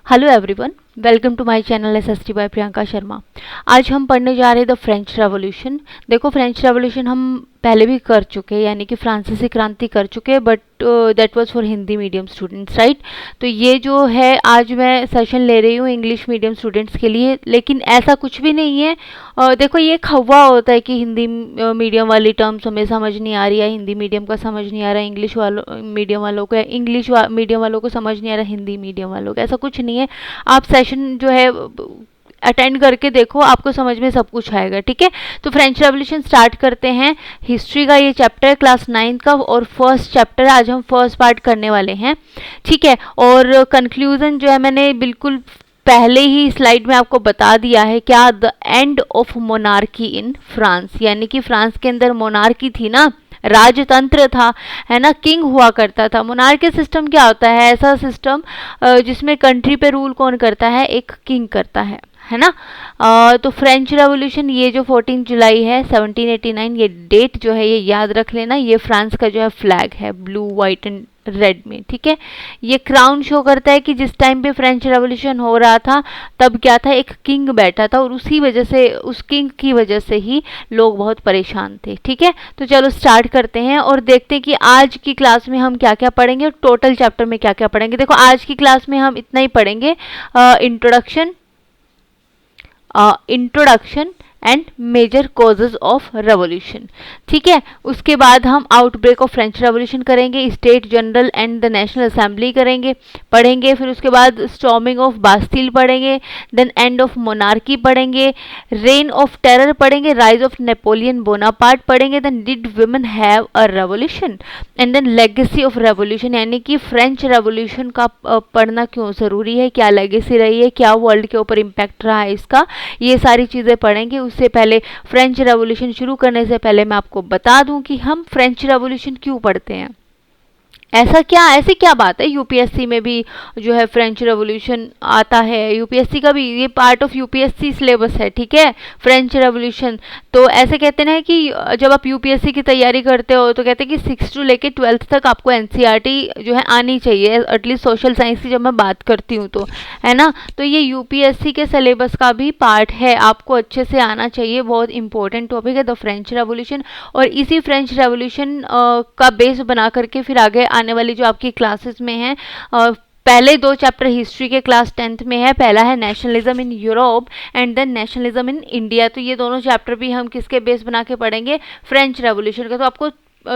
Hello everyone, welcome to my channel SST by Priyanka Sharma. आज हम पढ़ने जा रहे हैं द फ्रेंच रेवोल्यूशन। देखो, फ्रेंच रेवोल्यूशन हम पहले भी कर चुके हैं, यानी कि फ्रांसीसी क्रांति कर चुके हैं, but that was for Hindi medium students, right. तो ये जो है आज मैं सेशन ले रही हूँ इंग्लिश मीडियम स्टूडेंट्स के लिए, लेकिन ऐसा कुछ भी नहीं है। देखो, ये खौवा होता है कि हिंदी मीडियम वाली टर्म्स हमें समझ नहीं आ रही है, हिंदी मीडियम का समझ नहीं आ रहा है इंग्लिश वालों मीडियम वालों को, इंग्लिश मीडियम वालों को समझ नहीं आ रहा हिंदी मीडियम वालों को। ऐसा कुछ नहीं है। आप सेशन जो है अटेंड करके देखो, आपको समझ में सब कुछ आएगा, ठीक है। तो फ्रेंच रेवोल्यूशन स्टार्ट करते हैं। हिस्ट्री का ये चैप्टर है क्लास 9 का, और फर्स्ट चैप्टर आज हम फर्स्ट पार्ट करने वाले हैं, ठीक है। और कंक्लूजन जो है मैंने बिल्कुल पहले ही स्लाइड में आपको बता दिया है, क्या the end of monarchy in France, यानी कि फ्रांस के अंदर मोनार्की थी ना, राजतंत्र था, है ना, किंग हुआ करता था। मोनार्की सिस्टम क्या होता है? ऐसा सिस्टम जिसमें कंट्री पे रूल कौन करता है? एक किंग करता है ना। तो फ्रेंच रेवोल्यूशन ये जो 14 जुलाई है 1789, ये डेट जो है ये याद रख लेना। ये फ्रांस का जो है फ्लैग है, ब्लू वाइट एंड रेड में, ठीक है। ये क्राउन शो करता है कि जिस टाइम पे फ्रेंच रेवोल्यूशन हो रहा था तब क्या था, एक किंग बैठा था, और उसी वजह से, उस किंग की वजह से ही लोग बहुत परेशान थे, ठीक है। तो चलो स्टार्ट करते हैं और देखते हैं कि आज की क्लास में हम क्या क्या पढ़ेंगे और टोटल चैप्टर में क्या क्या पढ़ेंगे। देखो, आज की क्लास में हम इतना ही पढ़ेंगे, introduction and major causes of revolution, ठीक है। उसके बाद हम आउटब्रेक ऑफ फ्रेंच रेवोल्यूशन करेंगे, state general and the national assembly पढ़ेंगे। फिर उसके बाद स्टॉर्मिंग ऑफ बास्टिल पढ़ेंगे, देन एंड ऑफ मोनार्की पढ़ेंगे, रेन ऑफ टेरर पढ़ेंगे, राइज ऑफ नेपोलियन बोनापार्ट पढ़ेंगे, then did women have a revolution, and then legacy of revolution, यानी कि फ्रेंच रेवोल्यूशन का पढ़ना क्यों ज़रूरी है, क्या लेगेसी रही है, क्या वर्ल्ड के ऊपर इम्पैक्ट रहा है इसका, ये सारी चीज़ें पढ़ेंगे। उससे पहले, फ्रेंच रेवोल्यूशन शुरू करने से पहले मैं आपको बता दूं कि हम फ्रेंच रेवोल्यूशन क्यों पढ़ते हैं। ऐसी क्या बात है, यूपीएससी में भी जो है फ्रेंच रेवोल्यूशन आता है, यूपीएससी का भी ये पार्ट ऑफ यूपीएससी सिलेबस है, ठीक है, फ्रेंच रेवोल्यूशन। तो ऐसे कहते हैं कि जब आप यूपीएससी की तैयारी करते हो तो कहते हैं कि 6 से लेकर 12th तक आपको एनसीईआरटी जो है आनी चाहिए, एटलीस्ट सोशल साइंस की जब मैं बात करती हूँ तो, है ना। तो ये यूपीएससी के सिलेबस का भी पार्ट है, आपको अच्छे से आना चाहिए, बहुत इंपॉर्टेंट टॉपिक है द फ्रेंच रेवोल्यूशन। और इसी फ्रेंच रेवोल्यूशन का बेस बना करके फिर आगे आने वाली जो आपकी क्लासेस में है, पहले 2 चैप्टर हिस्ट्री के क्लास 10th में है, पहला है nationalism in Europe and then nationalism in India. तो ये दोनों चैप्टर भी हम किसके बेस बना के पढ़ेंगे? फ्रेंच रेवोल्यूशन का। तो आपको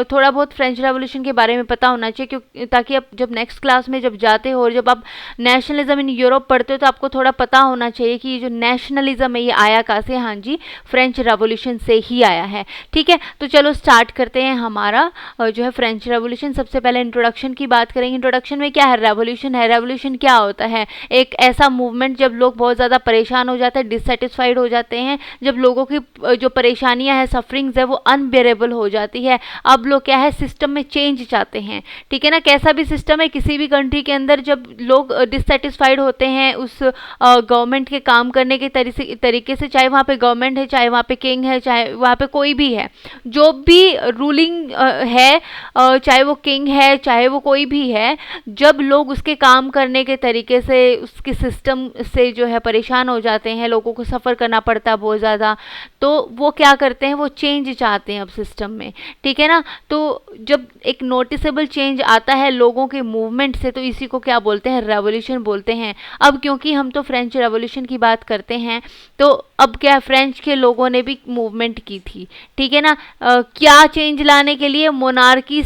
थोड़ा बहुत फ्रेंच रेवोल्यूशन के बारे में पता होना चाहिए, क्योंकि ताकि आप जब नेक्स्ट क्लास में जब जाते हो और जब आप नेशनलिज्म इन यूरोप पढ़ते हो तो आपको थोड़ा पता होना चाहिए कि ये जो नेशनलिज्म है ये आया कहाँ से। हाँ जी, फ्रेंच रेवोल्यूशन से ही आया है, ठीक है। तो चलो स्टार्ट करते हैं हमारा जो है फ्रेंच रेवोल्यूशन। सबसे पहले इंट्रोडक्शन की बात करेंगे। इंट्रोडक्शन में क्या है? रेवोल्यूशन है। रेवोल्यूशन क्या होता है? एक ऐसा मूवमेंट जब लोग बहुत ज़्यादा परेशान हो जाते हैं, डिससेटिस्फाइड हो जाते हैं, जब लोगों की जो परेशानियां हैं, सफरिंग्स है, वो अनबेरेबल हो जाती है। अब लोग क्या है, सिस्टम में चेंज चाहते हैं, ठीक है ना। कैसा भी सिस्टम है, किसी भी कंट्री के अंदर जब लोग डिससेटिस्फाइड होते हैं उस गवर्नमेंट के काम करने के तरीके से, चाहे वहाँ पे गवर्नमेंट है, चाहे वहाँ पे किंग है, चाहे वहाँ पे कोई भी है, जो भी रूलिंग है, चाहे वो किंग है, चाहे वो कोई भी है, जब लोग उसके काम करने के तरीके से, उसके सिस्टम से जो है परेशान हो जाते हैं, लोगों को सफ़र करना पड़ता है बहुत ज़्यादा, तो वो क्या करते हैं, वो चेंज चाहते हैं अब सिस्टम में, ठीक है ना। तो जब एक नोटिसेबल चेंज आता है लोगों के मूवमेंट से, तो इसी को क्या बोलते हैं? रेवोल्यूशन बोलते हैं। अब क्योंकि हम तो फ्रेंच रेवोल्यूशन की बात करते हैं, तो अब क्या, फ्रेंच के लोगों ने भी मूवमेंट की थी, ठीक है ना। क्या चेंज लाने के लिए? मोनार्की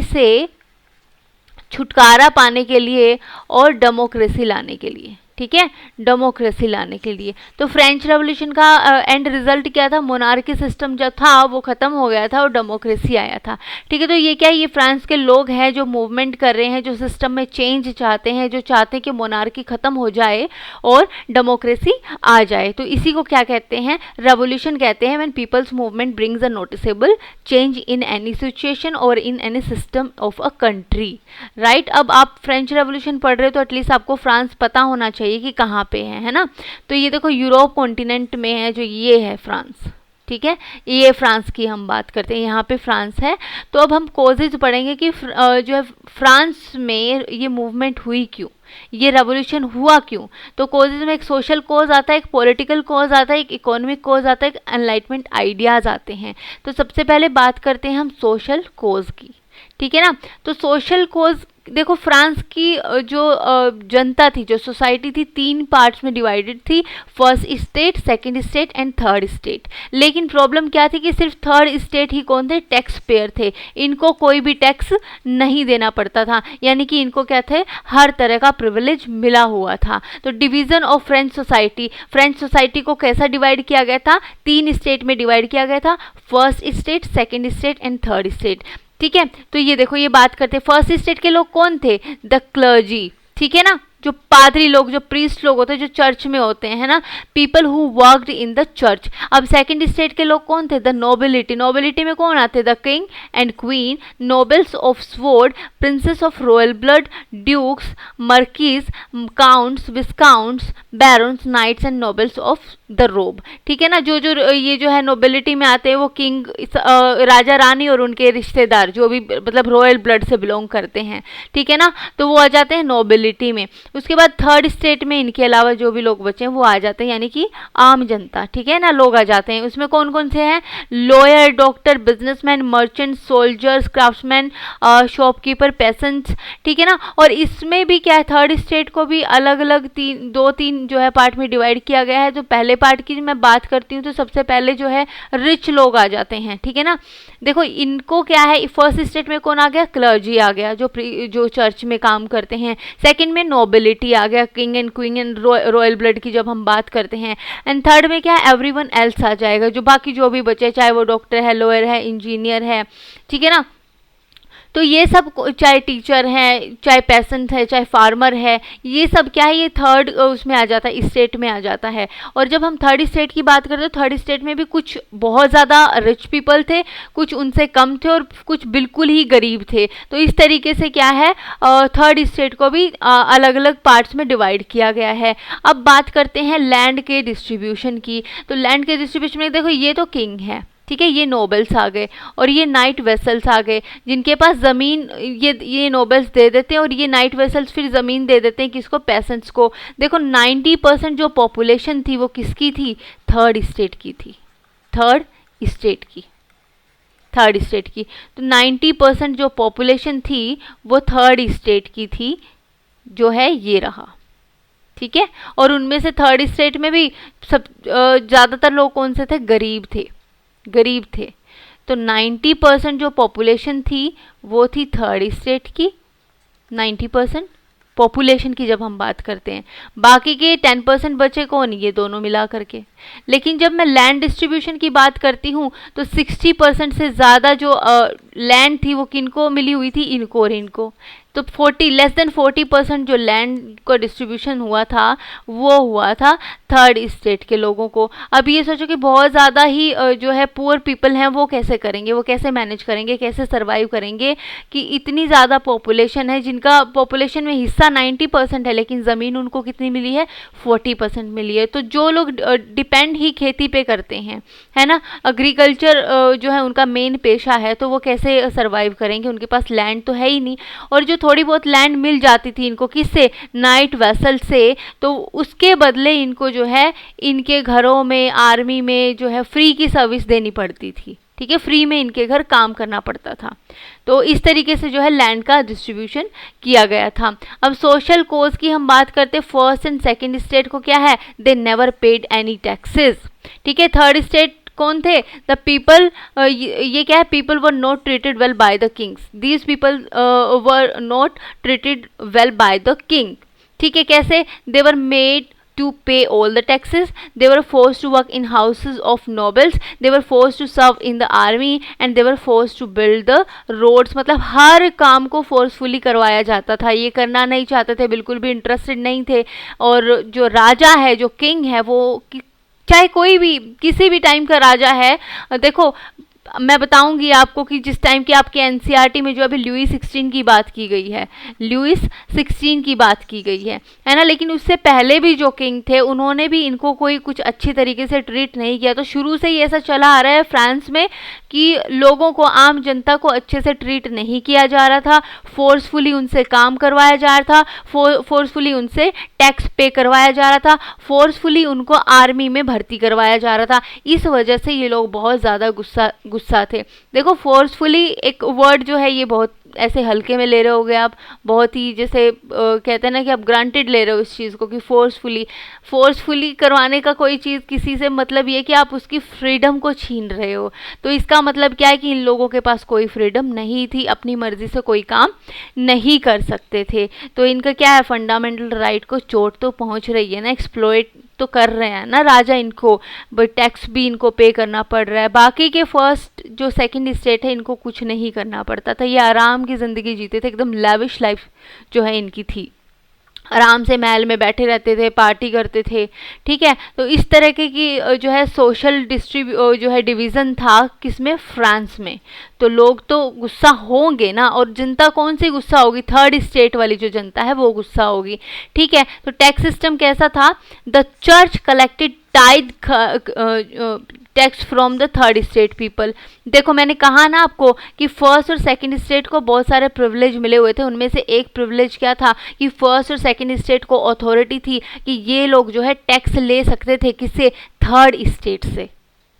से छुटकारा पाने के लिए और डेमोक्रेसी लाने के लिए, ठीक है, डेमोक्रेसी लाने के लिए। तो फ्रेंच रेवोल्यूशन का एंड रिजल्ट क्या था? मोनार्की सिस्टम जो था वो ख़त्म हो गया था और डेमोक्रेसी आया था, ठीक है। तो ये क्या है, ये फ्रांस के लोग हैं जो मूवमेंट कर रहे हैं, जो सिस्टम में चेंज चाहते हैं, जो चाहते हैं कि मोनार्की ख़त्म हो जाए और डेमोक्रेसी आ जाए। तो इसी को क्या कहते हैं? रेवोल्यूशन कहते हैं। When peoples movement brings a noticeable change in any situation और in any system of a country, right. अब आप फ्रेंच रेवोल्यूशन पढ़ रहे हो तो एटलीस्ट आपको फ्रांस पता होना चाहिए कि कहाँ पे है ना। तो ये देखो, यूरोप कॉन्टिनेंट में है जो ये है फ्रांस, ठीक है, ये फ्रांस की हम बात करते हैं, यहाँ पे फ्रांस है। तो अब हम कोजेज पढ़ेंगे कि जो है फ्रांस में ये मूवमेंट हुई क्यों, ये रेवोल्यूशन हुआ क्यों। तो कोजेज में एक सोशल कोज आता है, एक पॉलिटिकल कोज आता है, एक इकोनॉमिक कोज आता है, एक एनलाइटमेंट आइडियाज आते हैं। तो सबसे पहले बात करते हैं हम सोशल कोज की, ठीक है ना। तो सोशल कोज देखो, फ्रांस की जो जनता थी, जो सोसाइटी थी, 3 पार्ट्स में डिवाइडेड थी, first state, second state and third state. लेकिन प्रॉब्लम क्या थी कि सिर्फ थर्ड स्टेट ही कौन थे, टैक्स पेयर थे, इनको कोई भी टैक्स नहीं देना पड़ता था, यानी कि इनको क्या थे, हर तरह का प्रिविलेज मिला हुआ था। तो डिवीजन ऑफ फ्रेंच सोसाइटी को कैसा डिवाइड किया गया था, 3 स्टेट में डिवाइड किया गया था, first state, second state and third state, ठीक है। तो ये देखो, ये बात करते हैं फर्स्ट स्टेट के लोग कौन थे, द क्लर्जी, ठीक है ना, जो पादरी लोग, जो प्रीस्ट लोग होते हैं, जो चर्च में होते हैं, है ना, people who worked in the church. अब सेकंड स्टेट के लोग कौन थे, द नोबिलिटी, नोबिलिटी में कौन आते, the king and queen, nobles of sword, princes of royal blood, dukes, marquis, counts, viscounts, barons, knights and nobles of the robe, ठीक है ना। जो जो ये जो है नोबिलिटी में आते हैं, वो किंग, राजा रानी और उनके रिश्तेदार, जो भी मतलब रॉयल ब्लड से बिलोंग करते हैं, ठीक है ना, तो वो आ जाते हैं नोबिलिटी में। उसके बाद थर्ड स्टेट में इनके अलावा जो भी लोग बचे हैं वो आ जाते हैं, यानी कि आम जनता, ठीक है ना, लोग आ जाते हैं। उसमें कौन कौन से हैं, lawyer, doctor, businessman, merchant, soldiers, craftsman, shopkeeper, patients, ठीक है ना। और इसमें भी क्या है, थर्ड स्टेट को भी अलग अलग 2-3 जो है पार्ट में डिवाइड किया गया है। जो पहले पार्ट की मैं बात करती हूँ, तो सबसे पहले जो है रिच लोग आ जाते हैं, ठीक है ना। देखो, इनको क्या है, फर्स्ट स्टेट में कौन आ गया, क्लर्जी आ गया, जो चर्च में काम करते हैं। सेकंड में नोबिलिटी आ गया, king and queen and royal blood की जब हम बात करते हैं। एंड थर्ड में क्या है, एवरीवन एल्स आ जाएगा, जो बाकी जो भी बचे, चाहे वो डॉक्टर है, लॉयर है, इंजीनियर है, ठीक है ना। तो ये सब, चाहे टीचर है, चाहे पेसेंट है, चाहे फार्मर है, ये सब क्या है, ये थर्ड उसमें आ जाता है, स्टेट में आ जाता है। और जब हम थर्ड स्टेट की बात करते हैं, तो थर्ड स्टेट में भी कुछ बहुत ज़्यादा रिच पीपल थे, कुछ उनसे कम थे और कुछ बिल्कुल ही गरीब थे। तो इस तरीके से क्या है, थर्ड स्टेट को भी अलग अलग पार्ट्स में डिवाइड किया गया है। अब बात करते हैं लैंड के डिस्ट्रीब्यूशन की। तो लैंड के डिस्ट्रीब्यूशन में देखो, ये तो किंग है, ठीक है, ये नोबल्स आ गए, और ये नाइट वेसल्स आ गए, जिनके पास ज़मीन, ये नोबल्स दे देते हैं, और ये नाइट वेसल्स फिर ज़मीन दे देते हैं किसको, पेसेंट्स को। देखो, 90% जो पॉपुलेशन थी वो किसकी थी, थर्ड स्टेट की थी, थर्ड स्टेट की। तो 90% जो पॉपुलेशन थी वो थर्ड स्टेट की थी, जो है ये रहा, ठीक है। और उनमें से थर्ड स्टेट में भी सब ज़्यादातर लोग कौन से थे, गरीब थे। तो 90% जो पॉपुलेशन थी वो थी थर्ड स्टेट की, 90% पॉपुलेशन की जब हम बात करते हैं। बाकी के 10% बचे कौन, ये दोनों मिला करके। लेकिन जब मैं लैंड डिस्ट्रीब्यूशन की बात करती हूँ, तो 60% से ज़्यादा जो लैंड थी वो किनको मिली हुई थी, इनको और इनको। तो 40% जो लैंड का डिस्ट्रीब्यूशन हुआ था वो हुआ था थर्ड स्टेट के लोगों को। अब ये सोचो कि बहुत ज़्यादा ही जो है पुअर पीपल हैं, वो कैसे करेंगे, वो कैसे मैनेज करेंगे, कैसे सर्वाइव करेंगे, कि इतनी ज़्यादा पॉपुलेशन है, जिनका पॉपुलेशन में हिस्सा 90% है, लेकिन ज़मीन उनको कितनी मिली है, 40% मिली है। तो जो लोग डिपेंड ही खेती पे करते हैं, है ना, एग्रीकल्चर जो है उनका मेन पेशा है, तो वो कैसे सर्वाइव करेंगे, उनके पास लैंड तो है ही नहीं। और जो थोड़ी बहुत लैंड मिल जाती थी इनको, किससे, नाइट वेसल से, तो उसके बदले इनको जो है इनके घरों में, आर्मी में जो है फ्री की सर्विस देनी पड़ती थी, ठीक है, फ्री में इनके घर काम करना पड़ता था। तो इस तरीके से जो है लैंड का डिस्ट्रीब्यूशन किया गया था। अब सोशल कोज की हम बात करते, फर्स्ट एंड सेकंड स्टेट को क्या है, they never paid any taxes, ठीक है। थर्ड स्टेट कौन थे, द पीपल, ये क्या है, people were not treated well by the kings, these people were not treated well by the king, ठीक है। कैसे, they were made to pay all the taxes, they were forced to work in houses of nobles, they were forced to serve in the army and they were forced to build the roads। मतलब हर काम को forcefully करवाया जाता था, ये करना नहीं चाहते थे, बिल्कुल भी इंटरेस्टेड नहीं थे। और जो राजा है, जो किंग है, वो चाहे कोई भी किसी भी टाइम का राजा है, देखो मैं बताऊंगी आपको कि जिस टाइम की आपके एनसीईआरटी में जो अभी लुईस 16 की बात की गई है, लुईस 16 की बात की गई है ना, लेकिन उससे पहले भी जो किंग थे उन्होंने भी इनको कोई कुछ अच्छी तरीके से ट्रीट नहीं किया। तो शुरू से ही ऐसा चला आ रहा है फ्रांस में कि लोगों को, आम जनता को अच्छे से ट्रीट नहीं किया जा रहा था, फोर्सफुली उनसे काम करवाया जा रहा था, फोर्सफुली उनसे टैक्स पे करवाया जा रहा था, फोर्सफुली उनको आर्मी में भर्ती करवाया जा रहा था। इस वजह से ये लोग बहुत ज़्यादा गुस्सा थे। देखो फोर्सफुली एक वर्ड जो है ये बहुत ऐसे हल्के में ले रहे होगे आप, बहुत ही जैसे कहते हैं ना कि आप ग्रांटेड ले रहे हो इस चीज़ को कि फोर्सफुली करवाने का कोई चीज़ किसी से मतलब ये कि आप उसकी फ्रीडम को छीन रहे हो। तो इसका मतलब क्या है कि इन लोगों के पास कोई फ्रीडम नहीं थी, अपनी मर्जी से कोई काम नहीं कर सकते थे। तो इनका क्या है, फंडामेंटल राइट को चोट तो पहुंच रही है ना, एक्सप्लॉइट तो कर रहे हैं ना राजा इनको, बट टैक्स भी इनको पे करना पड़ रहा है। बाकी के फर्स्ट जो सेकंड स्टेट है इनको कुछ नहीं करना पड़ता था, ये आराम की ज़िंदगी जीते थे, एकदम लैविश लाइफ जो है इनकी थी, आराम से महल में बैठे रहते थे, पार्टी करते थे। ठीक है, तो इस तरह की जो है सोशल जो है डिवीज़न था किसमें, फ्रांस में। तो लोग तो गुस्सा होंगे ना, और जनता कौन सी गुस्सा होगी, थर्ड स्टेट वाली जो जनता है वो गुस्सा होगी। ठीक है, तो टैक्स सिस्टम कैसा था, the church collected tithe tax from the third state people. देखो मैंने कहा ना आपको कि फर्स्ट और सेकंड स्टेट को बहुत सारे प्रिविलेज मिले हुए थे, उनमें से एक प्रिविलेज क्या था कि फर्स्ट और सेकंड स्टेट को अथॉरिटी थी कि ये लोग जो है टैक्स ले सकते थे किससे, थर्ड स्टेट से।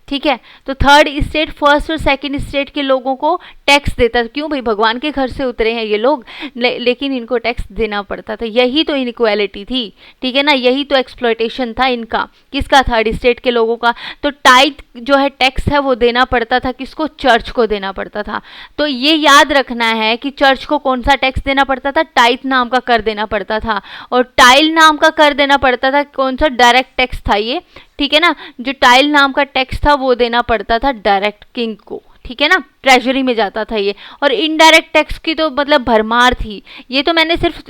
ठीक है, तो थर्ड स्टेट फर्स्ट और सेकंड स्टेट के लोगों को टैक्स देता था। क्यों भाई, भगवान के घर से उतरे हैं ये लोग, लेकिन इनको टैक्स देना पड़ता था। यही तो इनइक्वालिटी थी, ठीक है ना, यही तो एक्सप्लॉयटेशन था इनका, किसका, थर्ड स्टेट के लोगों का। तो टाइथ जो है टैक्स है वो देना पड़ता था किसको, चर्च को देना पड़ता था। तो ये याद रखना है कि चर्च को कौन सा टैक्स देना पड़ता था, टाइथ नाम का कर देना पड़ता था, और टाइल नाम का कर देना पड़ता था कौन सा, डायरेक्ट टैक्स था ये। ठीक है ना, जो टाइल नाम का टैक्स था वो देना पड़ता था डायरेक्ट किंग को। ठीक है ना, ट्रेजरी में जाता था ये। और इनडायरेक्ट टैक्स की तो मतलब भरमार थी। ये तो मैंने सिर्फ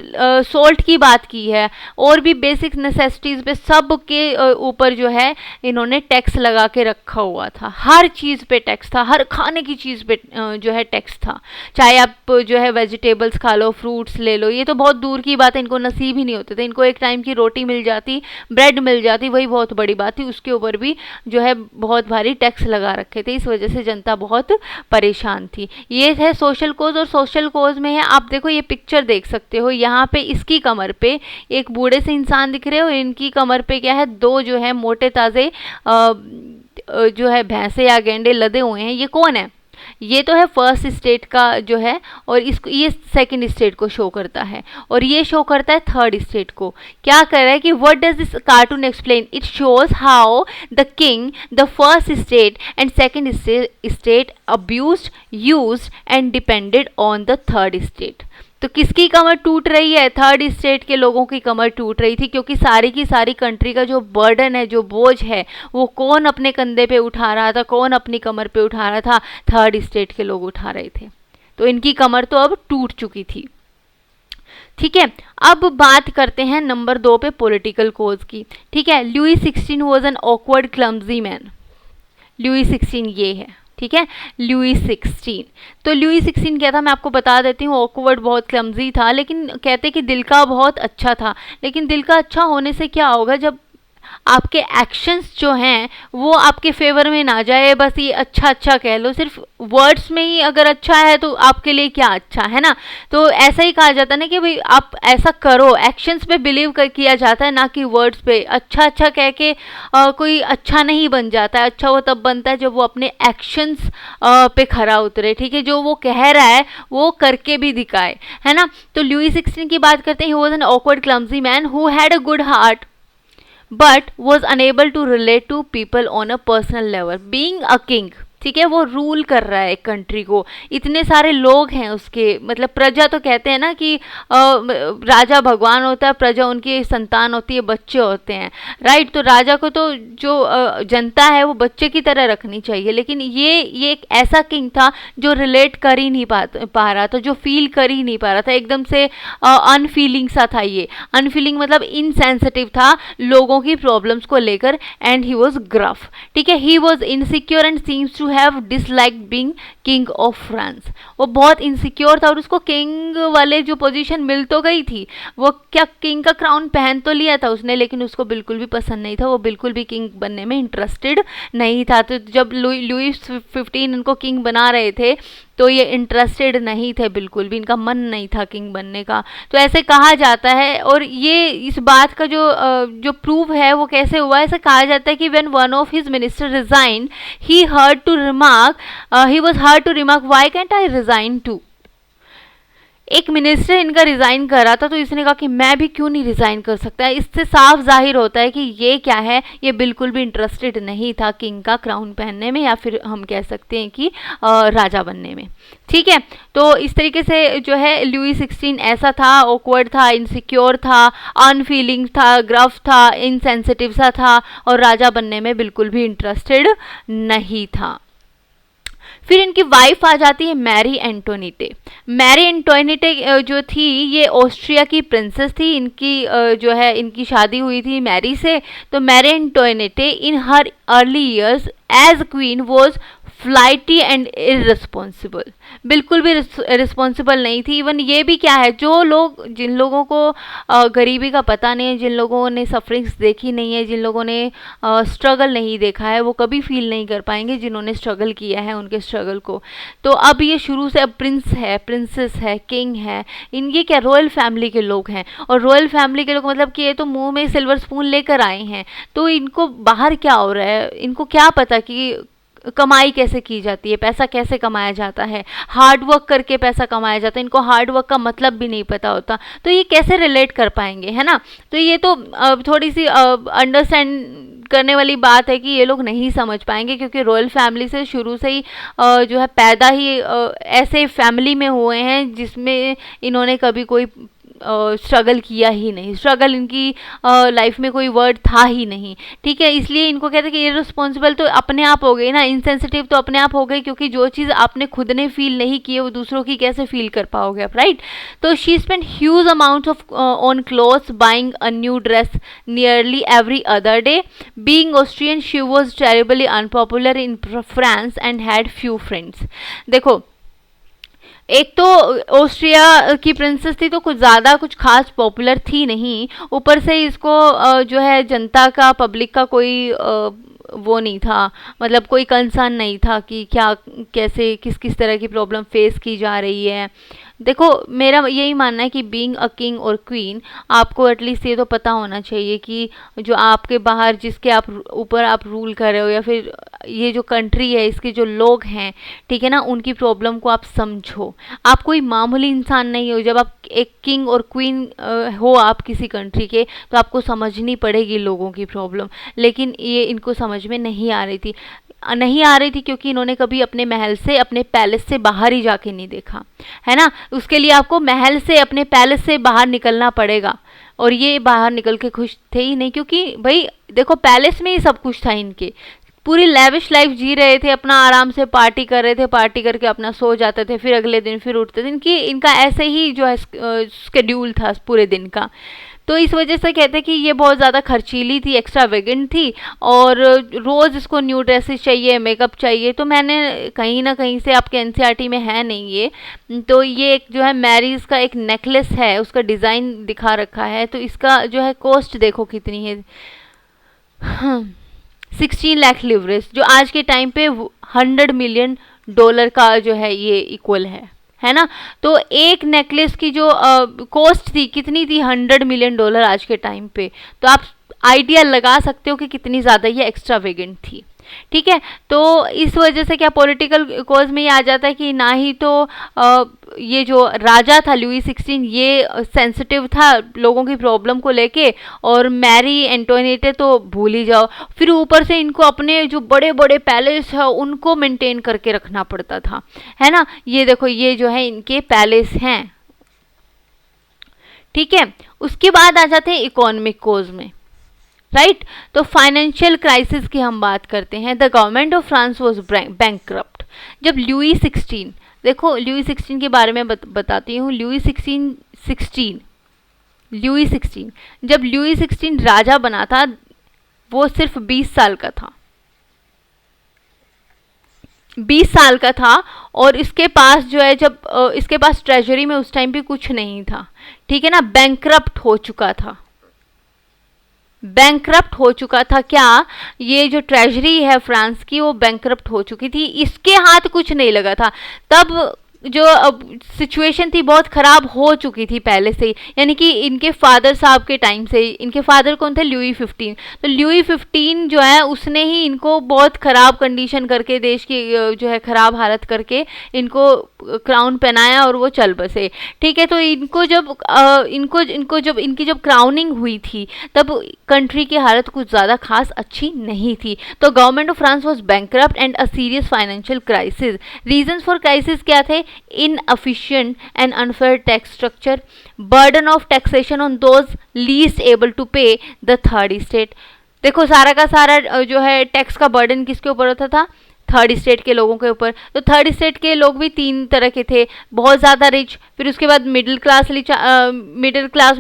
सोल्ट की बात की है, और भी बेसिक नेसेसिटीज़ पे सब के ऊपर जो है इन्होंने टैक्स लगा के रखा हुआ था। हर चीज़ पे टैक्स था, हर खाने की चीज़ पे जो है टैक्स था। चाहे आप जो है वेजिटेबल्स खा लो, फ्रूट्स ले लो, ये तो बहुत दूर की बात है, इनको नसीब ही नहीं होते थे। इनको एक टाइम की रोटी मिल जाती, ब्रेड मिल जाती, वही बहुत बड़ी बात थी। उसके ऊपर भी जो है बहुत भारी टैक्स लगा रखे थे। इस वजह से जनता बहुत परेशान थी। ये है सोशल कोज, और सोशल कोज में है, आप देखो ये पिक्चर देख सकते हो, यहाँ पे इसकी कमर पे एक बूढ़े से इंसान दिख रहे हो, इनकी कमर पे क्या है, दो जो है मोटे ताज़े जो है भैंसे या गेंडे लदे हुए हैं। ये कौन है, ये तो है फर्स्ट स्टेट का जो है, और इसको ये सेकंड स्टेट को शो करता है, और ये शो करता है थर्ड स्टेट को। क्या कर रहा है कि what does this cartoon explain, it shows how the king, the first state and second state abused, used and depended on the third state. तो किसकी कमर टूट रही है, थर्ड स्टेट के लोगों की कमर टूट रही थी, क्योंकि सारी की सारी कंट्री का जो बर्डन है, जो बोझ है, वो कौन अपने कंधे पे उठा रहा था, कौन अपनी कमर पे उठा रहा था, थर्ड स्टेट के लोग उठा रहे थे। तो इनकी कमर तो अब टूट चुकी थी। ठीक है, अब बात करते हैं नंबर 2 पे पॉलिटिकल कोज की। ठीक है, Louis 16 was an awkward clumsy man. Louis 16 ये है, ठीक है, लुई 16। तो लुई 16 क्या था, मैं आपको बता देती हूँ। ऑकवर्ड, बहुत क्लमजी था, लेकिन कहते कि दिल का बहुत अच्छा था। लेकिन दिल का अच्छा होने से क्या होगा, जब आपके एक्शंस जो हैं वो आपके फेवर में ना जाए, बस ये अच्छा अच्छा कह लो, सिर्फ वर्ड्स में ही अगर अच्छा है तो आपके लिए क्या अच्छा है ना। तो ऐसा ही कहा जाता है ना कि भाई आप ऐसा करो, एक्शंस पे बिलीव किया जाता है, ना कि वर्ड्स पे। अच्छा अच्छा कह के कोई अच्छा नहीं बन जाता है, अच्छा वो तब बनता है जब वो अपने एक्शंस पे खरा उतरे। ठीक है, जो वो कह रहा है वो करके भी दिखाए, है ना। तो लुई 16 की बात करते हैं, he was an awkward clumsy man who had a good heart but was unable to relate to people on a personal level. Being a king, ठीक है, वो रूल कर रहा है एक कंट्री को, इतने सारे लोग हैं उसके, मतलब प्रजा तो कहते हैं ना कि राजा भगवान होता है, प्रजा उनकी संतान होती है, बच्चे होते हैं, राइट। तो राजा को तो जो जनता है वो बच्चे की तरह रखनी चाहिए, लेकिन ये एक ऐसा किंग था जो रिलेट कर ही नहीं पा रहा था, जो फील कर ही नहीं पा रहा था, एकदम से अनफीलिंग सा था। ये अनफीलिंग मतलब इनसेंसिटिव था लोगों की प्रॉब्लम्स को लेकर, एंड ही वॉज ग्रफ। ठीक है, he was insecure and seems to have disliked being king of France. वो बहुत इनसिक्योर था और उसको किंग वाले जो पोजीशन मिल तो गई थी, वो क्या किंग का क्राउन पहन तो लिया था उसने, लेकिन उसको बिल्कुल भी पसंद नहीं था, वो बिल्कुल भी किंग बनने में इंटरेस्टेड नहीं था। तो जब लुईस 15 इनको किंग बना रहे थे तो ये इंटरेस्टेड नहीं थे, बिल्कुल भी इनका मन नहीं था किंग बनने का। तो ऐसे कहा जाता है, और ये इस बात का जो प्रूव है वो कैसे हुआ, ऐसा कहा जाता है कि when one of his minister resign he was heard to remark why can't I resign too. एक मिनिस्टर इनका रिजाइन कर रहा था तो इसने कहा कि मैं भी क्यों नहीं रिजाइन कर सकता है। इससे साफ जाहिर होता है कि ये क्या है, ये बिल्कुल भी इंटरेस्टेड नहीं था किंग का क्राउन पहनने में, या फिर हम कह सकते हैं कि राजा बनने में। ठीक है, तो इस तरीके से जो है लुई 16 ऐसा था, ऑकवर्ड था, इनसिक्योर था, अनफीलिंग था, ग्रफ था, इनसेंसिटिव सा था, और राजा बनने में बिल्कुल भी इंटरेस्टेड नहीं था। फिर इनकी वाइफ आ जाती है मैरी एंटोनीटे। मैरी एंटोनीटे जो थी ये ऑस्ट्रिया की प्रिंसेस थी, इनकी जो है इनकी शादी हुई थी मैरी से। तो Mary Antoinette in her early years as queen was flighty and irresponsible, बिल्कुल भी रिस्पॉन्सिबल नहीं थी। इवन ये भी क्या है, जिन लोगों को गरीबी का पता नहीं है, जिन लोगों ने सफरिंग्स देखी नहीं है, जिन लोगों ने स्ट्रगल नहीं देखा है, वो कभी फील नहीं कर पाएंगे जिन्होंने स्ट्रगल किया है उनके स्ट्रगल को। तो अब ये शुरू से अब प्रिंस है, प्रिंसेस है, किंग है, इनके क्या रॉयल फैमिली के लोग हैं, और रॉयल फैमिली के लोग मतलब कि ये तो मुंह में सिल्वर स्पून लेकर आए हैं, तो इनको बाहर क्या हो रहा है, इनको क्या पता कि कमाई कैसे की जाती है, पैसा कैसे कमाया जाता है, हार्ड वर्क करके पैसा कमाया जाता है। इनको हार्ड वर्क का मतलब भी नहीं पता होता, तो ये कैसे रिलेट कर पाएंगे, है ना। तो ये तो थोड़ी सी अंडरस्टैंड करने वाली बात है कि ये लोग नहीं समझ पाएंगे, क्योंकि रॉयल फैमिली से शुरू से ही जो है पैदा ही ऐसे फैमिली में हुए हैं जिसमें इन्होंने कभी कोई स्ट्रगल किया ही नहीं, स्ट्रगल इनकी लाइफ में कोई वर्ड था ही नहीं। ठीक है, इसलिए इनको कहते हैं कि इररिस्पॉन्सिबल तो अपने आप हो गई ना, इनसेंसिटिव तो अपने आप हो गई, क्योंकि जो चीज़ आपने खुद ने फील नहीं की है वो दूसरों की कैसे फील कर पाओगे आप, राइट। तो she spend huge amount of on clothes, buying a new dress nearly every other day. Being Austrian she was terribly unpopular in France and had few friends. देखो, एक तो ऑस्ट्रिया की प्रिंसेस थी तो कुछ ज़्यादा कुछ खास पॉपुलर थी नहीं, ऊपर से इसको जो है जनता का, पब्लिक का कोई वो नहीं था, मतलब कोई कंसर्न नहीं था कि क्या कैसे किस किस तरह की प्रॉब्लम फेस की जा रही है। देखो, मेरा यही मानना है कि बीइंग अ किंग और क्वीन, आपको एटलीस्ट ये तो पता होना चाहिए कि जो आपके बाहर जिसके आप ऊपर आप रूल कर रहे हो, या फिर ये जो कंट्री है इसके जो लोग हैं, ठीक है ना, उनकी प्रॉब्लम को आप समझो। आप कोई मामूली इंसान नहीं हो, जब आप एक किंग और क्वीन हो आप किसी कंट्री के, तो आपको समझनी पड़ेगी लोगों की प्रॉब्लम। लेकिन ये इनको समझ में नहीं आ रही थी क्योंकि इन्होंने कभी अपने महल से, अपने पैलेस से बाहर ही जाके नहीं देखा, है ना। उसके लिए आपको महल से, अपने पैलेस से बाहर निकलना पड़ेगा, और ये बाहर निकल के खुश थे ही नहीं, क्योंकि भाई देखो पैलेस में ही सब कुछ था इनके, पूरी लेविश लाइफ जी रहे थे, अपना आराम से पार्टी कर रहे थे, पार्टी करके अपना सो जाते थे, फिर अगले दिन फिर उठते थे। इनका ऐसे ही जो है स्केड्यूल था पूरे दिन का। तो इस वजह से कहते हैं कि ये बहुत ज़्यादा खर्चीली थी, एक्स्ट्रावेगेंट थी, और रोज़ इसको न्यू ड्रेसेस चाहिए, मेकअप चाहिए। तो मैंने कहीं ना कहीं से, आपके एनसीईआरटी में है नहीं ये, तो ये एक जो है मैरीज का एक नेकलेस है, उसका डिज़ाइन दिखा रखा है। तो इसका जो है कॉस्ट देखो कितनी है, 16 लाख लिवरेज, जो आज के टाइम पे $100 मिलियन का जो है ये इक्वल है ना। तो एक नेकलेस की जो कॉस्ट थी कितनी थी, $100 मिलियन आज के टाइम पे। तो आप आइडिया लगा सकते हो कि कितनी ज़्यादा ये एक्स्ट्रावेगेंट थी। ठीक है, तो इस वजह से क्या पॉलिटिकल कॉज में ये आ जाता है कि ना ही तो ये जो राजा था लुई 16 ये सेंसिटिव था लोगों की प्रॉब्लम को लेके, और मैरी एंटोनिएटे तो भूल ही जाओ। फिर ऊपर से इनको अपने जो बड़े बड़े पैलेस है उनको मेंटेन करके रखना पड़ता था, है ना। ये देखो, ये जो है इनके पैलेस हैं। ठीक है, उसके बाद आ जाते हैं इकोनॉमिक कॉज में, राइट। तो फाइनेंशियल क्राइसिस की हम बात करते हैं। The government of France was bankrupt. जब लुई 16, देखो लुई 16 के बारे में बताती हूँ। लुई 16 जब लुई 16 राजा बना था वो सिर्फ 20 साल का था। 20 साल का था, और इसके पास जो है जब इसके पास ट्रेजरी में उस टाइम पे कुछ नहीं था, ठीक है ना, बैंकरप्ट हो चुका था। बैंकरप्ट हो चुका था क्या, ये जो ट्रेजरी है फ्रांस की वो बैंकरप्ट हो चुकी थी, इसके हाथ कुछ नहीं लगा था। तब जो सिचुएशन थी बहुत ख़राब हो चुकी थी पहले से ही, यानी कि इनके फादर साहब के टाइम से। इनके फादर कौन थे, लुई 15। तो लुई 15 जो है उसने ही इनको बहुत ख़राब कंडीशन करके, देश की जो है ख़राब हालत करके इनको क्राउन पहनाया और वो चल बसे, ठीक है। तो इनको जब इनको जब इनकी जब क्राउनिंग हुई थी तब कंट्री की हालत कुछ ज़्यादा खास अच्छी नहीं थी। तो government of France was bankrupt and a serious financial crisis. Reasons for crisis क्या थे, inefficient and unfair tax structure, burden of taxation on those least able to pay, the third state। देखो सारा का सारा जो है टैक्स का burden किसके ऊपर होता था, थर्ड स्टेट के लोगों के ऊपर। तो थर्ड स्टेट के लोग भी तीन तरह के थे, बहुत ज़्यादा रिच, फिर उसके बाद मिडिल क्लास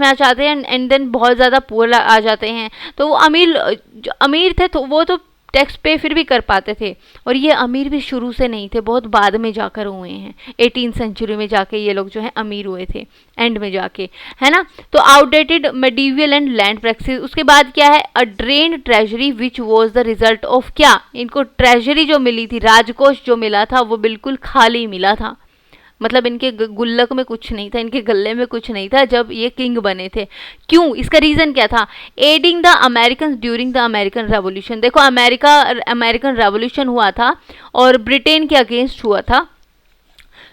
में आ जाते हैं, एंड देन बहुत ज़्यादा पुअर आ जाते हैं। तो वो अमीर थे तो वो तो टैक्स पे फिर भी कर पाते थे, और ये अमीर भी शुरू से नहीं थे, बहुत बाद में जाकर हुए हैं, 18th सेंचुरी में जाके ये लोग जो है अमीर हुए थे, एंड में जाके, है ना। तो outdated medieval and land practice. उसके बाद क्या है, a drain treasury which was the result of क्या, इनको ट्रेजरी जो मिली थी, राजकोष जो मिला था वो बिल्कुल खाली मिला था, मतलब इनके गुल्लक में कुछ नहीं था, इनके गले में कुछ नहीं था जब ये किंग बने थे। क्यों, इसका रीज़न क्या था, adding the American during the American revolution. देखो अमेरिकन रेवोल्यूशन हुआ था और ब्रिटेन के अगेंस्ट हुआ था।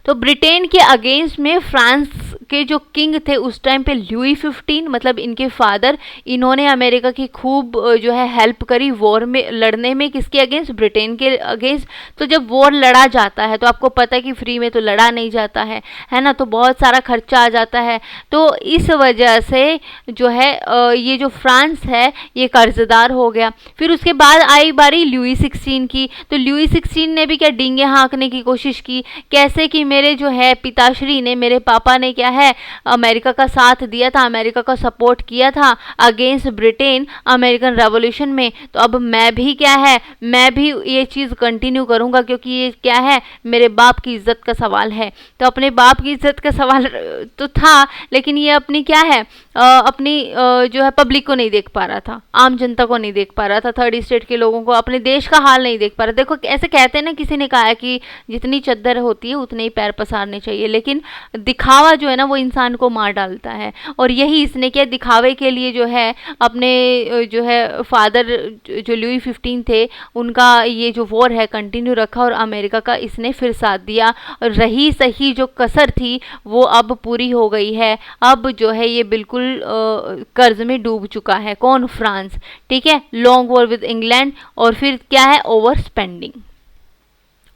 तो ब्रिटेन के अगेंस्ट में फ्रांस के जो किंग थे उस टाइम पे लुई 15, मतलब इनके फादर, इन्होंने अमेरिका की खूब जो है हेल्प करी वॉर में लड़ने में, किसके अगेंस्ट, ब्रिटेन के अगेंस्ट। तो जब वॉर लड़ा जाता है तो आपको पता है कि फ्री में तो लड़ा नहीं जाता है ना, तो बहुत सारा खर्चा आ जाता है। तो इस वजह से जो है ये जो फ्रांस है ये कर्जदार हो गया। फिर उसके बाद आई बारी लुई 16 की। तो लुई 16 ने भी क्या डींगे हाँकने की कोशिश की, कैसे कि मेरे जो है पिताश्री ने, मेरे पापा ने क्या है अमेरिका का साथ दिया था, अमेरिका का सपोर्ट किया था अगेंस्ट ब्रिटेन अमेरिकन रेवोल्यूशन में। तो अब मैं भी क्या है, मैं भी ये चीज़ कंटिन्यू करूँगा, क्योंकि ये क्या है मेरे बाप की इज्जत का सवाल है। तो अपने बाप की इज्जत का सवाल तो था, लेकिन ये अपनी क्या है अपनी जो है पब्लिक को नहीं देख पा रहा था, आम जनता को नहीं देख पा रहा था, थर्ड स्टेट के लोगों को, अपने देश का हाल नहीं देख पा रहा। देखो ऐसे कहते हैं ना, किसी ने कहा है कि जितनी चद्दर होती है उतने ही पैर पसारने चाहिए, लेकिन दिखावा जो है ना वो इंसान को मार डालता है। और यही इसने किया, दिखावे के लिए जो है अपने जो है फादर जो लुई 15 थे उनका ये जो वॉर है कंटिन्यू रखा, और अमेरिका का इसने फिर साथ दिया। और रही सही जो कसर थी वो अब पूरी हो गई है। अब जो है ये बिल्कुल कर्ज में डूब चुका है, कौन, फ्रांस, ठीक है। लॉन्ग वॉर विद इंग्लैंड, और फिर क्या है, ओवर स्पेंडिंग,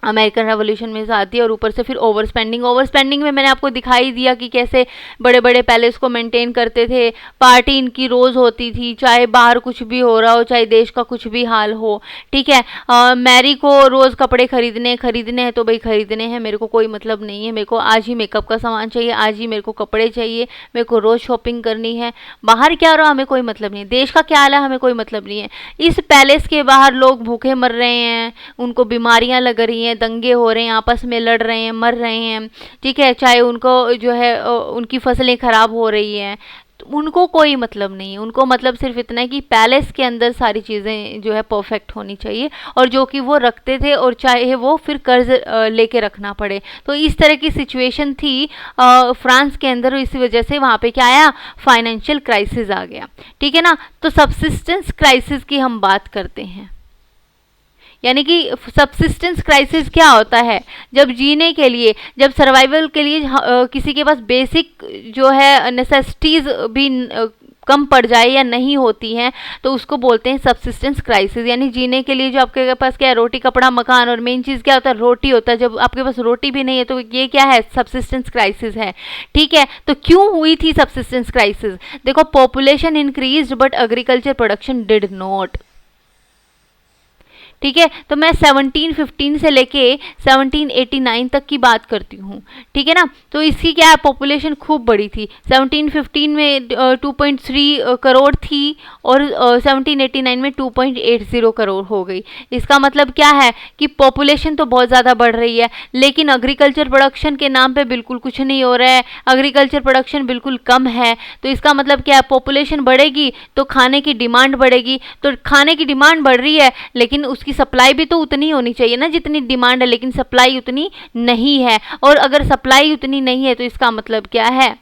अमेरिकन रेवोल्यूशन में आती है, और ऊपर से फिर ओवर स्पेंडिंग में मैंने आपको दिखाई दिया कि कैसे बड़े बड़े पैलेस को मेंटेन करते थे, पार्टी इनकी रोज़ होती थी, चाहे बाहर कुछ भी हो रहा हो, चाहे देश का कुछ भी हाल हो, ठीक है। मैरी को रोज़ कपड़े खरीदने हैं तो भाई खरीदने हैं, मेरे को कोई मतलब नहीं है, मेरे को आज ही मेकअप का सामान चाहिए, आज ही मेरे को कपड़े चाहिए, मेरे को रोज़ शॉपिंग करनी है, बाहर क्या हो रहा हमें कोई मतलब नहीं है, देश का क्या हाल है हमें कोई मतलब नहीं है। इस पैलेस के बाहर लोग भूखे मर रहे हैं, उनको बीमारियां लग रही हैं, दंगे हो रहे हैं, आपस में लड़ रहे हैं, मर रहे हैं, ठीक है, चाहे उनको जो है उनकी फसलें खराब हो रही हैं, तो उनको कोई मतलब नहीं है। उनको मतलब सिर्फ इतना है कि पैलेस के अंदर सारी चीज़ें जो है परफेक्ट होनी चाहिए, और जो कि वो रखते थे, और चाहे वो फिर कर्ज लेके रखना पड़े। तो इस तरह की सिचुएशन थी फ्रांस के अंदर, इसी वजह से वहाँ पे क्या आया, फाइनेंशियल क्राइसिस आ गया, ठीक है ना। तो सबसिस्टेंस क्राइसिस की हम बात करते हैं, यानी कि सबसिस्टेंस क्राइसिस क्या होता है, जब जीने के लिए, जब सर्वाइवल के लिए किसी के पास बेसिक जो है नेसेसिटीज़ भी कम पड़ जाए या नहीं होती हैं, तो उसको बोलते हैं सबसिस्टेंस क्राइसिस। यानी जीने के लिए जो आपके पास क्या है, रोटी कपड़ा मकान, और मेन चीज़ क्या होता है, रोटी होता है। जब आपके पास रोटी भी नहीं है तो ये क्या है, सबसिस्टेंस क्राइसिस है, ठीक है। तो क्यों हुई थी सबसिस्टेंस क्राइसिस, देखो population increase but agriculture production did not, ठीक है। तो मैं 1715 से लेके 1789 तक की बात करती हूँ, ठीक है ना। तो इसकी क्या है, पॉपुलेशन खूब बड़ी थी। 1715 में 2.3 करोड़ थी और 1789 में 2.80 करोड़ हो गई। इसका मतलब क्या है कि पॉपुलेशन तो बहुत ज़्यादा बढ़ रही है, लेकिन एग्रीकल्चर प्रोडक्शन के नाम पे बिल्कुल कुछ नहीं हो रहा है, एग्रीकल्चर प्रोडक्शन बिल्कुल कम है। तो इसका मतलब क्या है, पॉपुलेशन बढ़ेगी तो खाने की डिमांड बढ़ेगी, तो खाने की डिमांड बढ़ रही है लेकिन उसकी सप्लाई भी तो उतनी होनी चाहिए ना जितनी डिमांड है, लेकिन सप्लाई उतनी नहीं है। और अगर सप्लाई उतनी नहीं है तो इसका मतलब क्या है,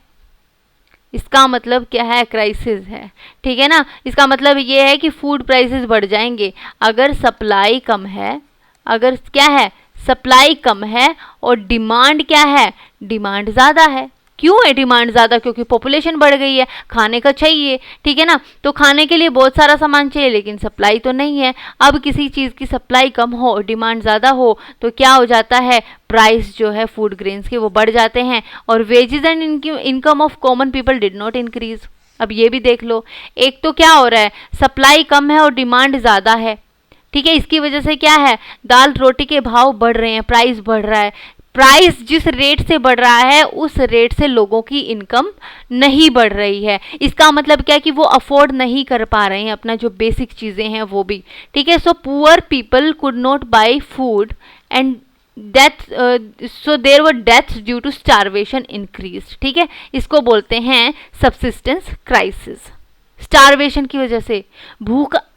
इसका मतलब क्या है, क्राइसिस है, ठीक है ना। इसका मतलब ये है कि फूड प्राइसेस बढ़ जाएंगे। अगर सप्लाई कम है, अगर क्या है, सप्लाई कम है और डिमांड क्या है, डिमांड ज़्यादा है। क्यों है डिमांड ज़्यादा, क्योंकि पॉपुलेशन बढ़ गई है, खाने का चाहिए, ठीक है ना। तो खाने के लिए बहुत सारा सामान चाहिए लेकिन सप्लाई तो नहीं है। अब किसी चीज़ की सप्लाई कम हो और डिमांड ज़्यादा हो तो क्या हो जाता है, प्राइस जो है फूड ग्रेन्स के वो बढ़ जाते हैं। और wages and income of common people did not increase. अब ये भी देख लो, एक तो क्या हो रहा है, सप्लाई कम है और डिमांड ज़्यादा है, ठीक है। इसकी वजह से क्या है, दाल रोटी के भाव बढ़ रहे हैं, प्राइस बढ़ रहा है। प्राइस जिस रेट से बढ़ रहा है उस रेट से लोगों की इनकम नहीं बढ़ रही है। इसका मतलब क्या है कि वो अफोर्ड नहीं कर पा रहे हैं अपना जो बेसिक चीज़ें हैं वो भी, ठीक है। So poor people could not buy food and death, so there were deaths due to starvation increase, ठीक है। इसको बोलते हैं सबसिस्टेंस क्राइसिस। स्टारवेशन की वजह से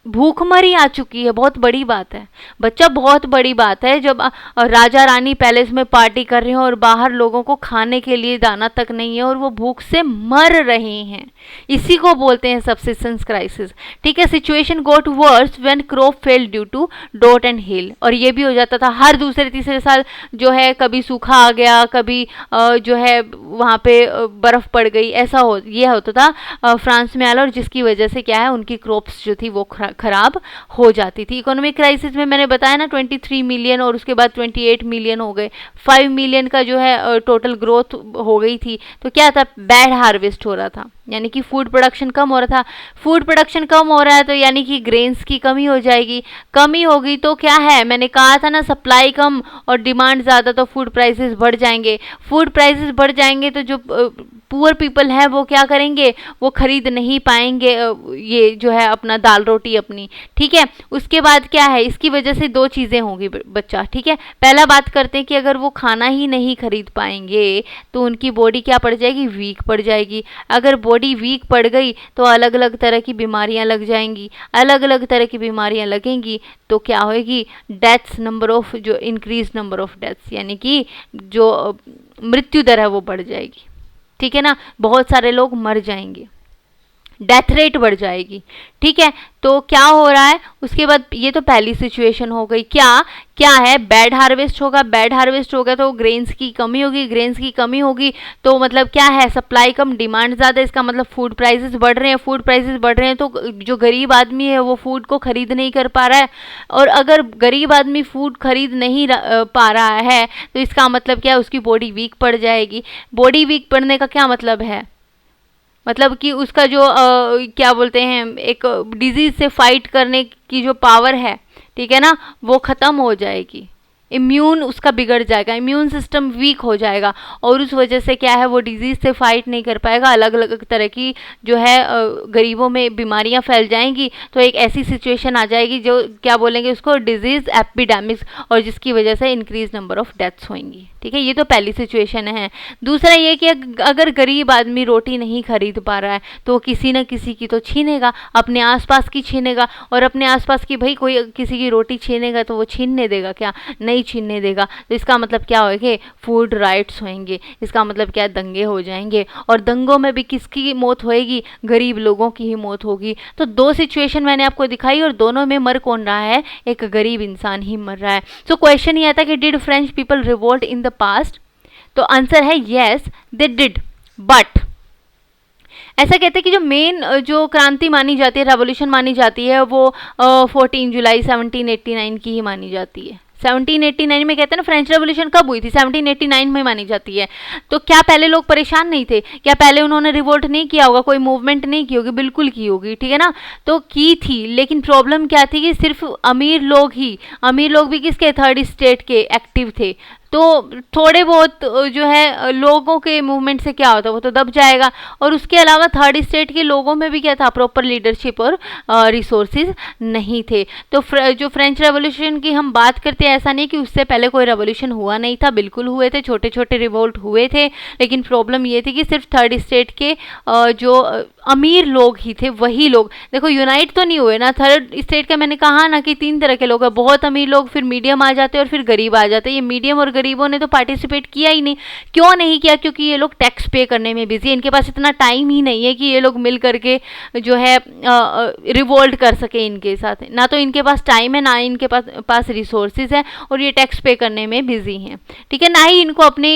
भूखमरी आ चुकी है, बहुत बड़ी बात है बच्चा, बहुत बड़ी बात है। जब राजा रानी पैलेस में पार्टी कर रहे हो और बाहर लोगों को खाने के लिए दाना तक नहीं है और वो भूख से मर रहे हैं, इसी को बोलते हैं सबसिस्टेंस क्राइसिस, ठीक है। Situation got worse when crop fail due to drought and hail. और ये भी हो जाता था हर दूसरे तीसरे साल जो है, कभी सूखा आ गया, कभी जो है वहाँ पे बर्फ पड़ गई, ऐसा ये होता था फ्रांस में आला, और जिसकी वजह से क्या है, उनकी क्रॉप्स जो थी वो खराब हो जाती थी। इकोनॉमिक क्राइसिस में मैंने बताया ना 23 मिलियन और उसके बाद 28 मिलियन हो गए, 5 मिलियन का जो है टोटल ग्रोथ हो गई थी। तो क्या था, बैड हार्वेस्ट हो रहा था, यानी कि फूड प्रोडक्शन कम हो रहा था। फूड प्रोडक्शन कम हो रहा है तो यानी कि ग्रेन्स की कमी हो जाएगी, कमी होगी तो क्या है, मैंने कहा था ना सप्लाई कम और डिमांड ज़्यादा तो फूड प्राइसेस बढ़ जाएंगे। फूड प्राइसेस बढ़ जाएंगे तो जो पुअर पीपल है वो क्या करेंगे, वो खरीद नहीं पाएंगे ये जो है अपना दाल रोटी अपनी, ठीक है। उसके बाद क्या है, इसकी वजह से दो चीज़ें होंगी बच्चा, ठीक है। पहला बात करते हैं कि अगर वो खाना ही नहीं खरीद पाएंगे तो उनकी बॉडी क्या पड़ जाएगी, वीक पड़ जाएगी। अगर बॉडी वीक पड़ गई तो अलग अलग तरह की बीमारियां लग जाएंगी, अलग अलग तरह की बीमारियां लगेंगी तो क्या होएगी, डेथ्स नंबर ऑफ, जो इंक्रीज नंबर ऑफ डेथ्स, यानी कि जो मृत्यु दर है वो बढ़ जाएगी, ठीक है ना। बहुत सारे लोग मर जाएंगे, डेथ रेट बढ़ जाएगी, ठीक है। तो क्या हो रहा है उसके बाद, ये तो पहली सिचुएशन हो गई। क्या है, बैड हार्वेस्ट होगा, बैड हार्वेस्ट होगा तो ग्रेन्स की कमी होगी, ग्रेन्स की कमी होगी तो मतलब क्या है, सप्लाई कम डिमांड ज़्यादा, इसका मतलब फूड प्राइसेस बढ़ रहे हैं। फूड प्राइसेस बढ़ रहे हैं तो जो गरीब आदमी है वो फूड को खरीद नहीं कर पा रहा है, और अगर गरीब आदमी फूड खरीद नहीं पा रहा है तो इसका मतलब क्या है, उसकी बॉडी वीक पड़ जाएगी। बॉडी वीक पड़ने का क्या मतलब है, मतलब कि उसका जो क्या बोलते हैं, एक डिजीज से फाइट करने की जो पावर है, ठीक है ना, वो ख़त्म हो जाएगी। इम्यून उसका बिगड़ जाएगा, इम्यून सिस्टम वीक हो जाएगा और उस वजह से क्या है, वो डिजीज़ से फाइट नहीं कर पाएगा। अलग अलग तरह की जो है गरीबों में बीमारियां फैल जाएंगी, तो एक ऐसी सिचुएशन आ जाएगी जो क्या बोलेंगे उसको, डिजीज़ एपिडेमिक्स, और जिसकी वजह से इंक्रीज नंबर ऑफ डेथ्स होंगी, ठीक है। ये तो पहली सिचुएशन है। दूसरा ये कि अगर गरीब आदमी रोटी नहीं खरीद पा रहा है तो वो किसी न किसी की तो छीनेगा, अपने आसपास की छीनेगा, और अपने आसपास की, भाई कोई किसी की रोटी छीनेगा तो वो छीनने देगा क्या, नहीं छीनने देगा। तो इसका मतलब क्या होएगा, फूड राइट्स होंगे, इसका मतलब क्या, दंगे हो जाएंगे, और दंगों में भी किसकी मौत होएगी, गरीब लोगों की ही मौत होगी। तो दो सिचुएशन मैंने आपको दिखाई और दोनों में मर कौन रहा है, एक गरीब इंसान ही मर रहा है। तो क्वेश्चन ये आता है कि did French people revolt in the past, तो आंसर है यस दे डिड, बट ऐसा कहते हैं कि जो मेन जो क्रांति मानी जाती है, रेवोल्यूशन मानी जाती है, वो 14 जुलाई 1789 की ही मानी जाती है। 1789 में कहते हैं ना फ्रेंच रेवोल्यूशन कब हुई थी, 1789 में मानी जाती है। तो क्या पहले लोग परेशान नहीं थे, क्या पहले उन्होंने रिवोल्ट नहीं किया होगा, कोई मूवमेंट नहीं की होगी, बिल्कुल की होगी, ठीक है ना। तो की थी, लेकिन प्रॉब्लम क्या थी कि सिर्फ अमीर लोग भी किसके, थर्ड स्टेट के एक्टिव थे। तो थोड़े बहुत जो है लोगों के मूवमेंट से क्या होता है, वो तो दब जाएगा। और उसके अलावा थर्ड स्टेट के लोगों में भी क्या था, प्रॉपर लीडरशिप और रिसोर्सेज नहीं थे। तो जो फ्रेंच रेवोल्यूशन की हम बात करते हैं, ऐसा नहीं कि उससे पहले कोई रेवोल्यूशन हुआ नहीं था, बिल्कुल हुए थे, छोटे छोटे रिवोल्ट हुए थे। लेकिन प्रॉब्लम ये थी कि सिर्फ थर्ड स्टेट के जो अमीर लोग ही थे, वही लोग, देखो यूनाइट तो नहीं हुए ना। थर्ड स्टेट का मैंने कहा ना कि 3 तरह के लोग हैं, बहुत अमीर लोग, फिर मीडियम आ जाते हैं और फिर गरीब आ जाते हैं। ये मीडियम और गरीबों ने तो पार्टिसिपेट किया ही नहीं। क्यों नहीं किया? क्योंकि ये लोग टैक्स पे करने में बिजी है, इनके पास इतना टाइम ही नहीं है कि ये लोग मिल करके जो है रिवोल्ट कर सके इनके साथ। ना तो इनके पास टाइम है, ना इनके पास रिसोर्सेज है, और ये टैक्स पे करने में बिजी हैं, ठीक है। ना ही इनको अपने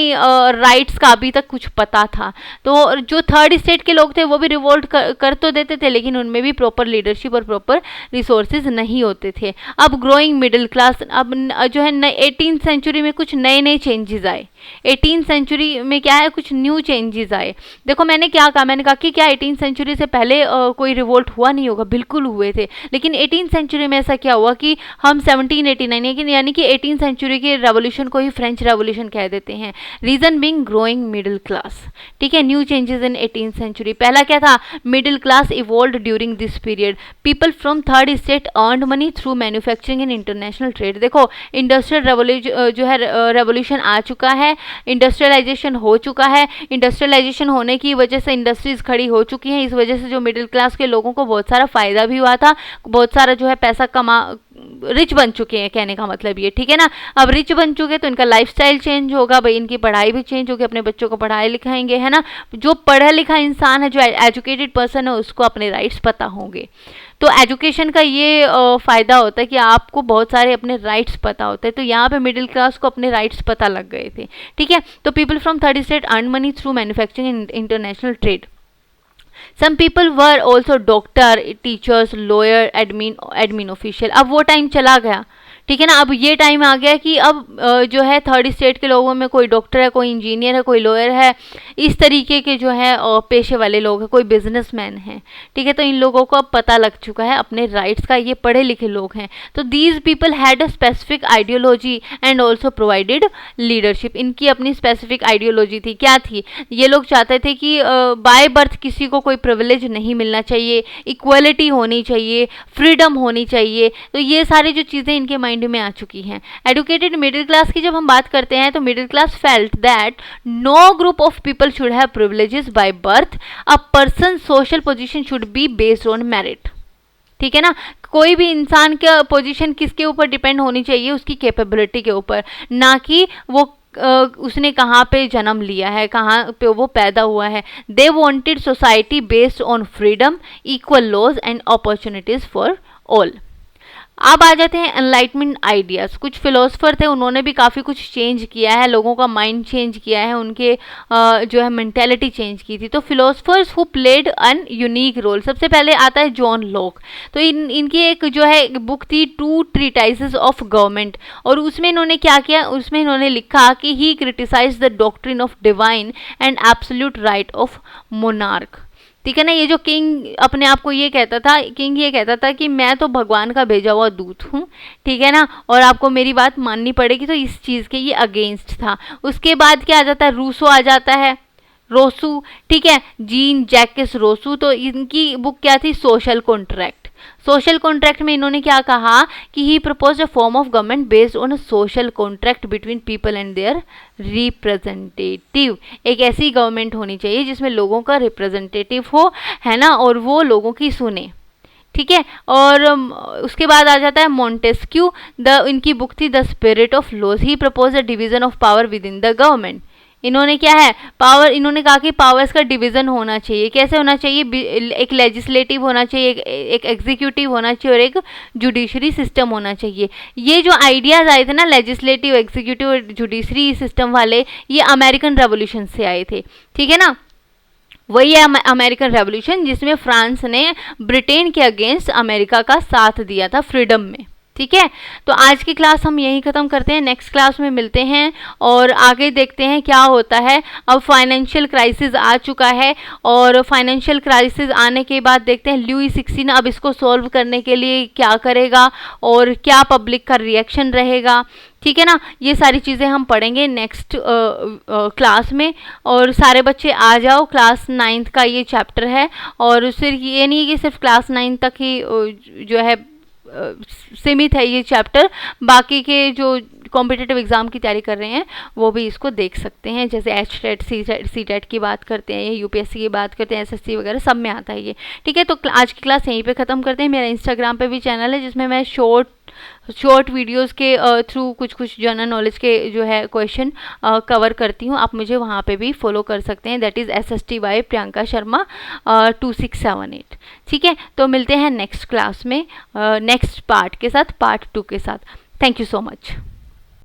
राइट्स का अभी तक कुछ पता था। तो जो थर्ड स्टेट के लोग थे वो भी रिवोल्ट कर तो देते थे, लेकिन उनमें भी प्रॉपर लीडरशिप और प्रॉपर रिसोर्सेज नहीं होते थे। अब ग्रोइंग मिडिल क्लास, अब जो है 18th सेंचुरी में कुछ नए नए चेंजेस आए। 18th सेंचुरी में क्या है, कुछ न्यू चेंजेस आए। देखो मैंने क्या कहा, मैंने कहा कि क्या 18th सेंचुरी से पहले कोई रिवोल्ट हुआ नहीं होगा, बिल्कुल हुए थे। लेकिन 18th सेंचुरी में ऐसा क्या हुआ कि हम 1789 यानी कि 18th सेंचुरी के रेवोल्यूशन को ही फ्रेंच रेवोल्यूशन कह देते हैं। Reason being growing middle class, ठीक है। New changes in 18th century, पहला क्या था, middle class evolved during this period. People from third state earned money through manufacturing and international trade. देखो इंडस्ट्रियल जो है रेवोल्यूशन आ चुका है, इंडस्ट्रियलाइजेशन हो चुका है। इंडस्ट्रियलाइजेशन होने की वजह से इंडस्ट्रीज खड़ी हो चुकी हैं। इस वजह से जो मिडिल क्लास के लोगों को बहुत सारा फायदा भी हुआ था, बहुत सारा जो है पैसा रिच बन चुके हैं, कहने का मतलब ये, ठीक है ना। अब रिच बन चुके तो इनका लाइफस्टाइल चेंज होगा, भाई इनकी पढ़ाई भी चेंज होगी, अपने बच्चों को पढ़ाए लिखाएंगे, है ना। जो पढ़ा लिखा इंसान है, जो एजुकेटेड पर्सन है, उसको अपने राइट्स पता होंगे। तो एजुकेशन का ये फ़ायदा होता है कि आपको बहुत सारे अपने राइट्स पता होते हैं। तो यहाँ पे मिडिल क्लास को अपने राइट्स पता लग गए थे, ठीक है। तो people from third state earn money through manufacturing and international trade. Some people were also doctor, teachers, lawyer, admin official. अब वो टाइम चला गया, ठीक है ना। अब ये टाइम आ गया कि अब जो है थर्ड स्टेट के लोगों में कोई डॉक्टर है, कोई इंजीनियर है, कोई लॉयर है, इस तरीके के जो है पेशे वाले लोग हैं, कोई बिजनेसमैन है, ठीक है। तो इन लोगों को अब पता लग चुका है अपने राइट्स का, ये पढ़े लिखे लोग हैं। तो these people had a specific ideology and also provided leadership. इनकी अपनी स्पेसिफिक आइडियोलॉजी थी, क्या थी, ये लोग चाहते थे कि बाय बर्थ किसी को कोई प्रिविलेज नहीं मिलना चाहिए, इक्वलिटी होनी चाहिए, फ्रीडम होनी चाहिए। तो ये सारी जो चीज़ें इनके माइंड में आ चुकी हैं। एजुकेटेड मिडिल क्लास की जब हम बात करते हैं, तो middle class felt that no group of people should have privileges by birth, a person social position should be based on merit, ठीक है ना। कोई भी इंसान का पोजीशन किसके ऊपर डिपेंड होनी चाहिए, उसकी कैपेबिलिटी के ऊपर, ना कि वो उसने कहाँ पे जन्म लिया है, कहाँ पे वो पैदा हुआ है। They wanted society based on freedom, equal laws and opportunities for all. अब आ जाते हैं एनलाइटमेंट आइडियाज़। कुछ फिलोसफर थे, उन्होंने भी काफ़ी कुछ चेंज किया है, लोगों का माइंड चेंज किया है, उनके जो है मेंटेलिटी चेंज की थी। तो philosophers who played an unique role, सबसे पहले आता है जॉन लॉक। तो इनकी एक जो है बुक थी टू ट्रीटाइसेस ऑफ गवर्नमेंट, और उसमें इन्होंने क्या किया, उसमें इन्होंने लिखा कि he criticize the doctrine of divine and absolute right of monarch, ठीक है ना। ये जो किंग अपने आप को ये कहता था, किंग ये कहता था कि मैं तो भगवान का भेजा हुआ दूत हूँ, ठीक है ना, और आपको मेरी बात माननी पड़ेगी। तो इस चीज़ के ये अगेंस्ट था। उसके बाद क्या आ जाता है, रूसो आ जाता है, रोसू, ठीक है, जीन जैकिस रोसू। तो इनकी बुक क्या थी, सोशल कॉन्ट्रैक्ट। सोशल कॉन्ट्रैक्ट में इन्होंने क्या कहा कि he propose a form of government based on a social contract between people and their representative. एक ऐसी गवर्नमेंट होनी चाहिए जिसमें लोगों का रिप्रेजेंटेटिव हो, है ना, और वो लोगों की सुने, ठीक है। और उसके बाद आ जाता है मॉन्टेस्क्यू। इनकी बुक थी the spirit of laws. He propose a division of power within the government. इन्होंने क्या है, पावर, इन्होंने कहा कि पावर्स का डिवीज़न होना चाहिए। कैसे होना चाहिए, एक लेजिस्लेटिव होना चाहिए, एक एग्जीक्यूटिव होना चाहिए, और एक जुडिशरी सिस्टम होना चाहिए। ये जो आइडियाज़ आए थे ना, लेजिस्लेटिव, एग्जीक्यूटिव और जुडिशरी सिस्टम वाले, ये अमेरिकन रेवोल्यूशन से आए थे, ठीक है ना। वही है अमेरिकन रेवोल्यूशन, जिसमें फ्रांस ने ब्रिटेन के अगेंस्ट अमेरिका का साथ दिया था फ्रीडम में, ठीक है, तो आज की क्लास हम यहीं ख़त्म करते हैं, नेक्स्ट क्लास में मिलते हैं और आगे देखते हैं क्या होता है। अब फाइनेंशियल क्राइसिस आ चुका है और फाइनेंशियल क्राइसिस आने के बाद देखते हैं लुई 16 अब इसको सॉल्व करने के लिए क्या करेगा और क्या पब्लिक का रिएक्शन रहेगा। ठीक है ना, ये सारी चीज़ें हम पढ़ेंगे नेक्स्ट क्लास में। और सारे बच्चे आ जाओ, क्लास 9th का ये चैप्टर है और सिर्फ ये नहीं कि सिर्फ क्लास 9 तक ही जो है सीमित है ये चैप्टर, बाकी के जो कॉम्पिटिटिव एग्ज़ाम की तैयारी कर रहे हैं वो भी इसको देख सकते हैं। जैसे HTET CTET की बात करते हैं, UPSC की बात करते हैं, SSC वगैरह सब में आता है ये। ठीक है, तो आज की क्लास यहीं पे ख़त्म करते हैं। मेरा इंस्टाग्राम पे भी चैनल है जिसमें मैं शॉर्ट वीडियोस के थ्रू कुछ जनरल नॉलेज के जो है क्वेश्चन कवर करती हूँ। आप मुझे वहाँ पे भी फॉलो कर सकते हैं, that is SSTY Priyanka Sharma 2678। ठीक है, तो मिलते हैं नेक्स्ट क्लास में नेक्स्ट पार्ट के साथ, पार्ट 2 के साथ। Thank you so much.